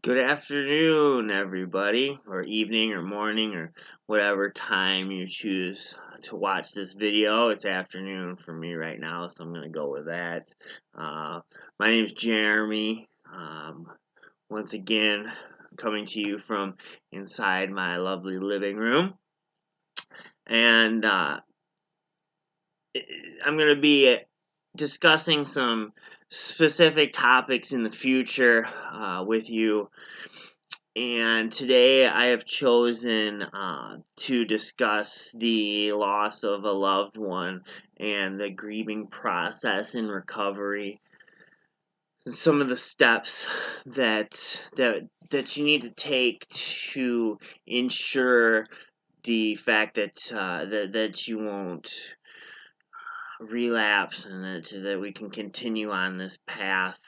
Good afternoon, everybody, or evening, or morning, or whatever time you choose to watch this video. It's afternoon for me right now, so I'm going to go with that. Uh, my name's Jeremy. Once again, coming to you from inside my lovely living room. And I'm going to be discussing some specific topics in the future with you. And today I have chosen to discuss the loss of a loved one and the grieving process in recovery. And some of the steps that you need to take to ensure the fact that you won't relapse and that we can continue on this path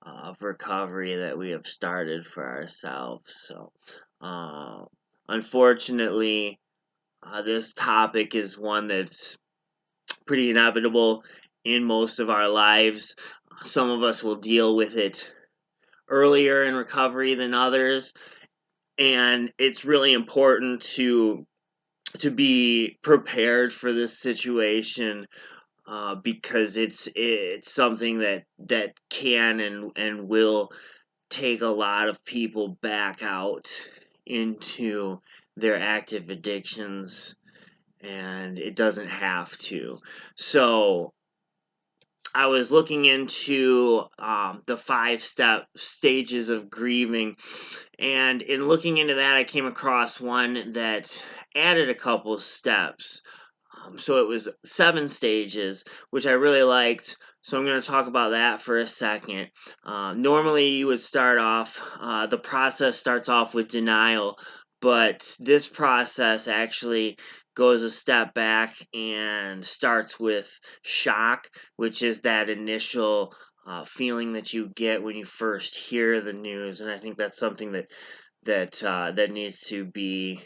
of recovery that we have started for ourselves. So, uh, unfortunately, this topic is one that's pretty inevitable in most of our lives. Some of us will deal with it earlier in recovery than others, and it's really important to be prepared for this situation because it's something that can and will take a lot of people back out into their active addictions, and it doesn't have to. So I was looking into the five-step stages of grieving, and in looking into that, I came across one that added a couple steps. So it was 7 stages, which I really liked. So I'm going to talk about that for a second. Normally, you would start off, the process starts off with denial, but this process actually goes a step back and starts with shock, which is that initial feeling that you get when you first hear the news. And I think that's something that needs to be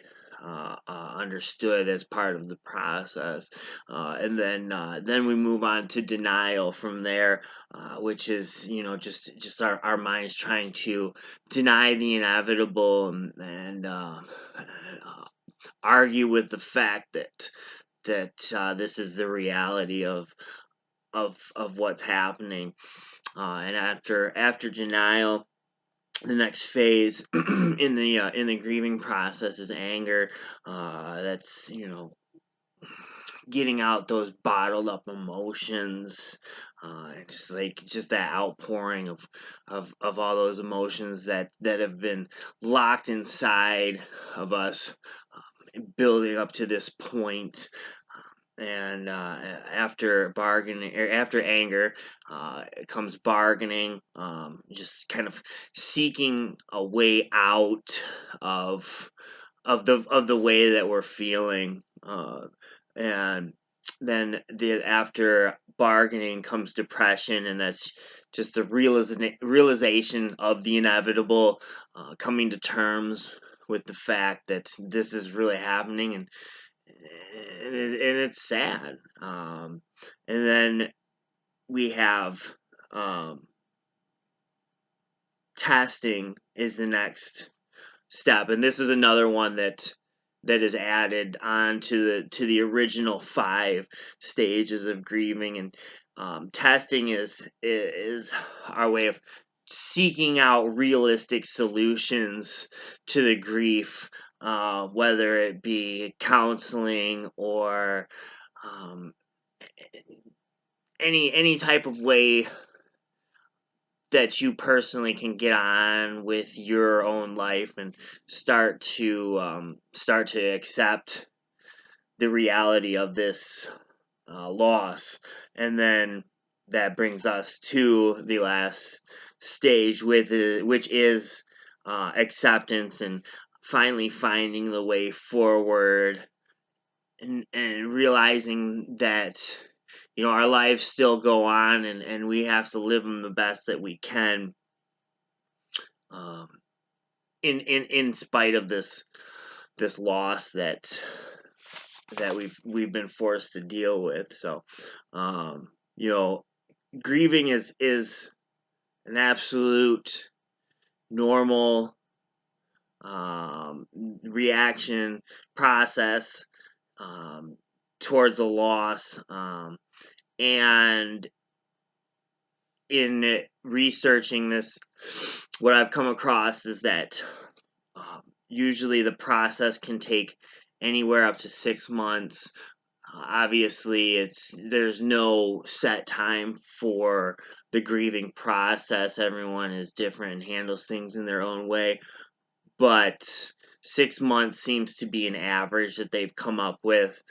understood as part of the process, and then we move on to denial from there, which is just our minds trying to deny the inevitable and argue with the fact that this is the reality of what's happening, and after denial, the next phase in the grieving process is anger. That's getting out those bottled up emotions, just that outpouring of all those emotions that have been locked inside of us, building up to this point. And after bargaining, or after anger, comes bargaining, just kind of seeking a way out of of the way that we're feeling, and then after bargaining comes depression, and that's just the realization of the inevitable, coming to terms with the fact that this is really happening, and it's sad. And then we have, um, testing is the next step, and this is another one that is added on to the original 5 stages of grieving. And testing is our way of seeking out realistic solutions to the grief, whether it be counseling or um, any type of way that you personally can get on with your own life and start to accept the reality of this loss. And then that brings us to the last stage, which is acceptance, and finally finding the way forward, and realizing that our lives still go on, and we have to live them the best that we can, um, in spite of this loss that we've been forced to deal with. So, um, you know, grieving is an absolute normal reaction process towards a loss. And in researching this, what I've come across is that usually the process can take anywhere up to 6 months. Obviously, there's no set time for the grieving process. Everyone is different and handles things in their own way, but 6 months seems to be an average that they've come up with.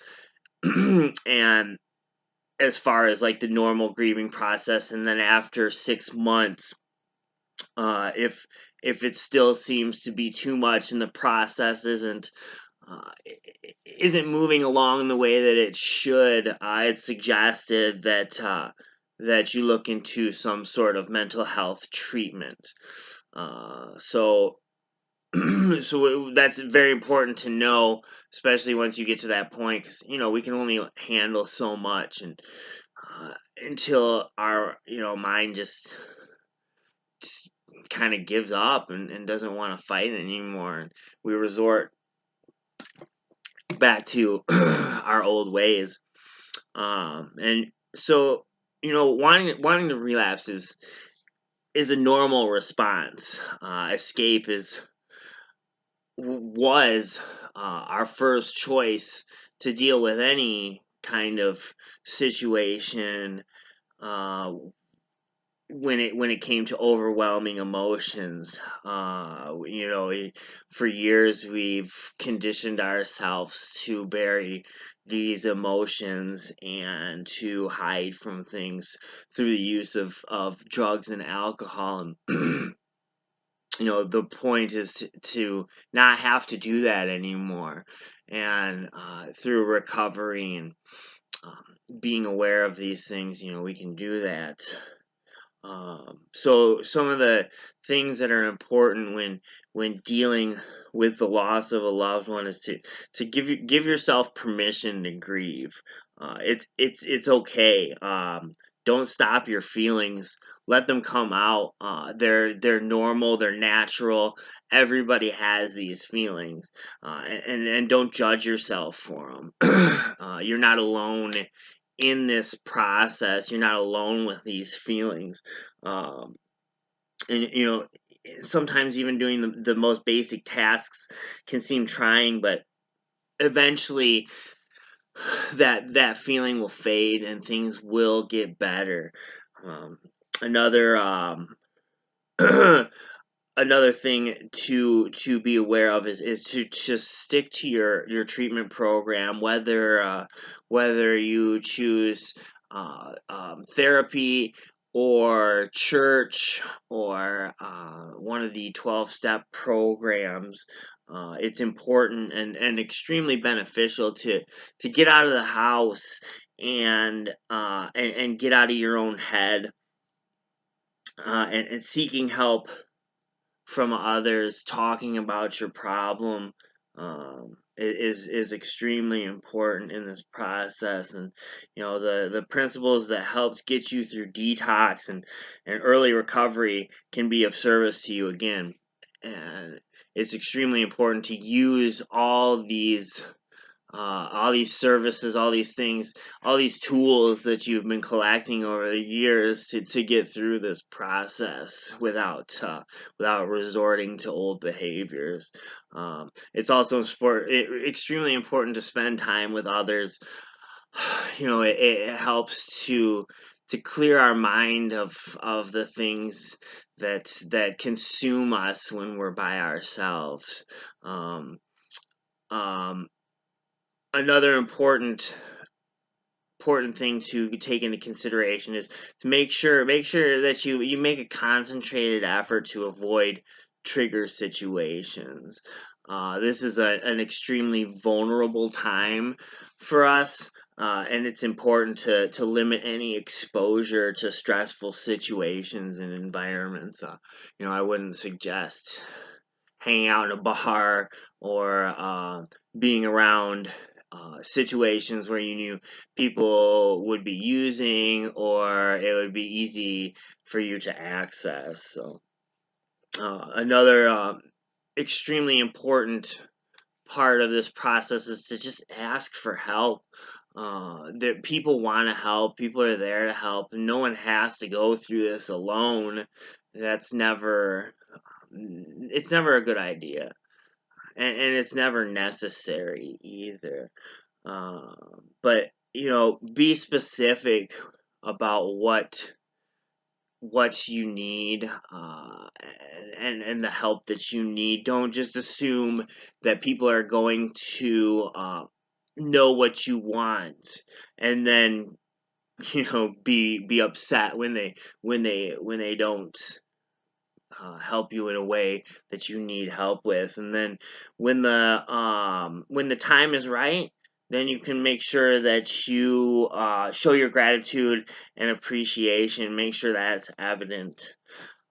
And as far as like the normal grieving process, and then after 6 months, if it still seems to be too much and the process isn't moving along the way that it should, it's suggested that you look into some sort of mental health treatment. So so that's very important to know, especially once you get to that point, because we can only handle so much, and until our mind just kind of gives up and doesn't want to fight anymore, and we resort back to our old ways. And so wanting to relapse is a normal response. Escape was our first choice to deal with any kind of situation, when it came to overwhelming emotions. For years we've conditioned ourselves to bury these emotions and to hide from things through the use of drugs and alcohol. And the point is to not have to do that anymore. And through recovery and being aware of these things, we can do that. So some of the things that are important when dealing with the loss of a loved one is to give yourself permission to grieve. It's okay. Don't stop your feelings. Let them come out. They're normal. They're natural. Everybody has these feelings, and don't judge yourself for them. You're not alone in this process. You're not alone with these feelings. um, and sometimes even doing the most basic tasks can seem trying, but eventually that feeling will fade and things will get better. Another another thing to be aware of is to just stick to your treatment program, whether you choose therapy or church or one of the 12-step programs. It's important and extremely beneficial to get out of the house and get out of your own head, and seeking help from others, talking about your problem, is extremely important in this process. And the principles that helped get you through detox and early recovery can be of service to you again. And it's extremely important to use all these services, all these things, all these tools that you've been collecting over the years to get through this process without resorting to old behaviors. It's also extremely important to spend time with others. It helps to clear our mind of the things that consume us when we're by ourselves. Um, Another important thing to take into consideration is to make sure that you make a concentrated effort to avoid trigger situations. This is an extremely vulnerable time for us, and it's important to limit any exposure to stressful situations and environments. I wouldn't suggest hanging out in a bar or being around situations where you knew people would be using or it would be easy for you to access. So Another extremely important part of this process is to just ask for help. That people want to help, people are there to help, and no one has to go through this alone. That's never, it's never a good idea, and it's never necessary either. But be specific about what you need, and the help that you need. Don't just assume that people are going to know what you want, and then be upset when they don't help you in a way that you need help with. And then when the time is right, then you can make sure that you show your gratitude and appreciation. Make sure that's evident.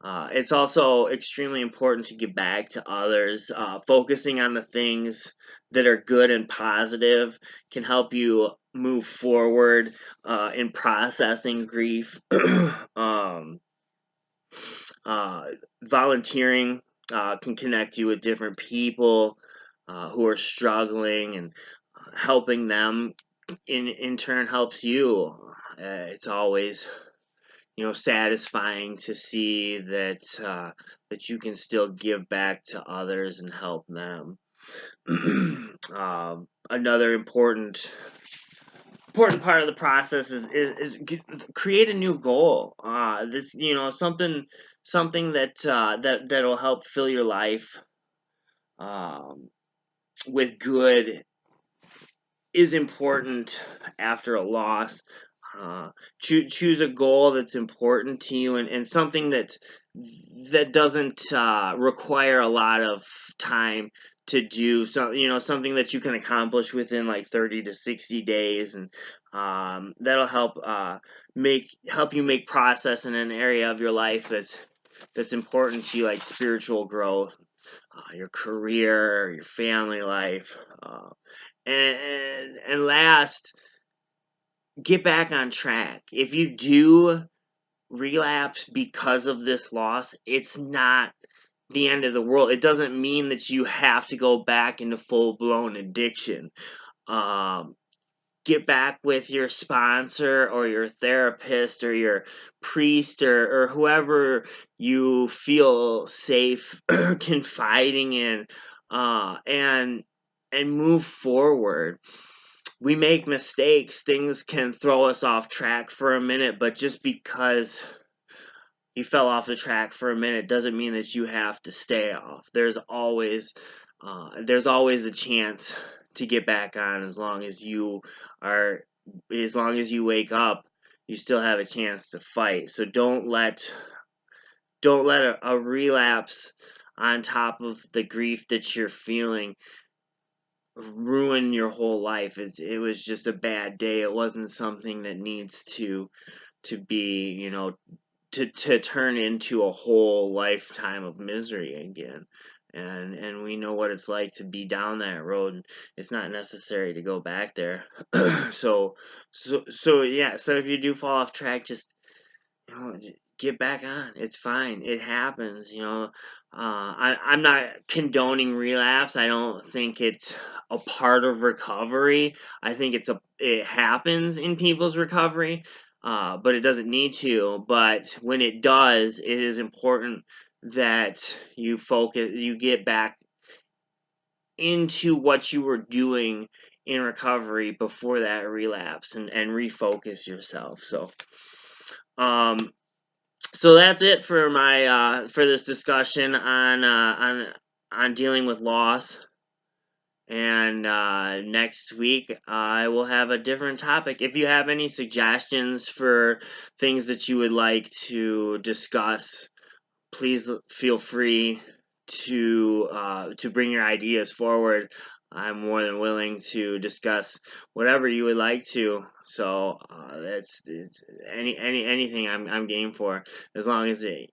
It's also extremely important to give back to others. Focusing on the things that are good and positive can help you move forward in processing grief. um, uh, Volunteering can connect you with different people who are struggling, and helping them in turn helps you. It's always satisfying to see that you can still give back to others and help them. Another important part of the process is create a new goal. This something that'll help fill your life um, with good is important after a loss. Choose a goal that's important to you, and something that doesn't require a lot of time to do. So something that you can accomplish within like 30 to 60 days, and that'll help you make process in an area of your life that's important to you, like spiritual growth, your career, your family life. And last, get back on track. If you do relapse because of this loss, it's not the end of the world. It doesn't mean that you have to go back into full blown addiction. Um, get back with your sponsor or your therapist or your priest, or whoever you feel safe confiding in, and move forward. We make mistakes, things can throw us off track for a minute, but just because you fell off the track for a minute doesn't mean that you have to stay off. There's always a chance to get back on. As long as you wake up, you still have a chance to fight. So don't let a relapse on top of the grief that you're feeling ruin your whole life. It was just a bad day. It wasn't something that needs to be, to turn into a whole lifetime of misery again. And we know what it's like to be down that road, and it's not necessary to go back there. So yeah, so if you do fall off track, just get back on. It's fine. It happens. I'm not condoning relapse. I don't think it's a part of recovery. I think it happens in people's recovery, but it doesn't need to. But when it does, it is important that you get back into what you were doing in recovery before that relapse, and refocus yourself. Um, so that's it for my for this discussion on dealing with loss. And next week I will have a different topic. If you have any suggestions for things that you would like to discuss, please feel free to bring your ideas forward. I'm more than willing to discuss whatever you would like to. So it's anything I'm game for, as long as it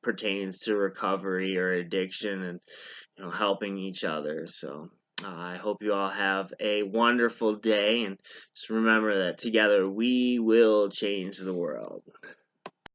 pertains to recovery or addiction, and helping each other. So I hope you all have a wonderful day, and just remember that together we will change the world.